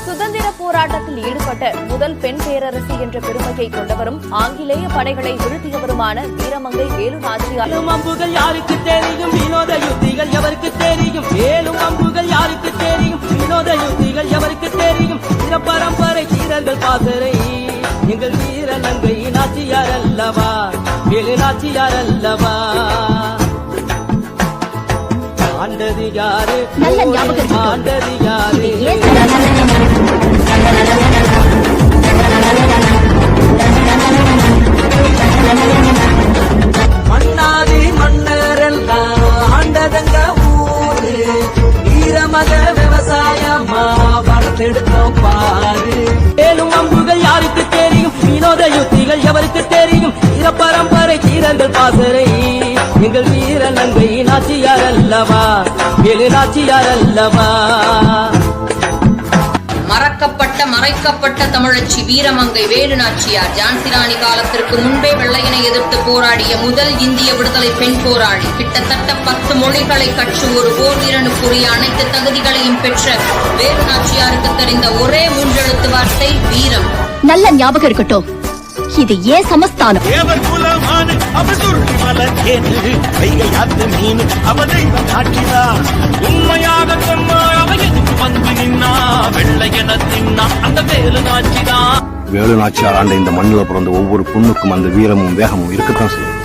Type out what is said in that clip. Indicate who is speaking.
Speaker 1: சுதந்திர போராட்டத்தில் ஈடுபட்ட முதல் பெண் பேரரசி என்ற பெருமையை கொண்டவரும் ஆங்கிலேய படைகளை வீழ்த்தியவருமான வீரமங்கை வேலு நாச்சியார்.
Speaker 2: அம்புகள் யாருக்கு தெரியும், வினோத யுத்திகள் எவருக்கு தெரியும்? ஏழும் அம்புகள் யாருக்கு தெரியும், வினோத யுத்திகள் எவருக்கு தெரியும்? பரம்பரை வீரர்கள் பாசறை எங்கள் வீரநங்கை நாச்சியார் அல்லவா, வேலு நாச்சியார் அல்லவா. ஆண்டது யாரு, ஆண்டது யாரு? மன்னாதி மன்னரெல்லாம் ஆண்டதங்க ஊரு, வீரமக விவசாயமா வளர்த்தெடுத்தோம் பாரு. ஏழும் அம்புகள் யாருக்கு தெரியும், வினோத யுத்திகள் எவருக்கு தெரியும்? பரம்பரை வீரர்கள் பாசறை எங்கள் வீரநங்கை நாச்சியார் அல்லவா, வேலு நாச்சியார் அல்லவா.
Speaker 3: மறைக்கப்பட்ட தமிழச்சி வீரமங்கை வேலு நாச்சியார் ஜான்சிராணி காலத்திற்கு முன்பே வெள்ளையனை எதிர்த்து போராடிய முதல் இந்திய விடுதலை பெண் போராளி. கிட்டத்தட்ட 10 மொழிகளை கற்று ஒரு போர் வீரனுக்குரிய அனைத்து தகுதிகளையும் பெற்ற வேலு நாச்சியாருக்கு தெரிந்த ஒரே 3 எழுத்து வார்த்தை வீரம்.
Speaker 4: நல்ல ஞாபகம் இருக்கட்டும், இது ஏன் சமஸ்தானம்.
Speaker 5: உண்மையாக வேலு நாச்சியார் ஆண்ட இந்த மண்ணில் பிறந்த ஒவ்வொரு பொண்ணுக்கும் அந்த வீரமும் வேகமும் இருக்கத்தான் செய்யும்.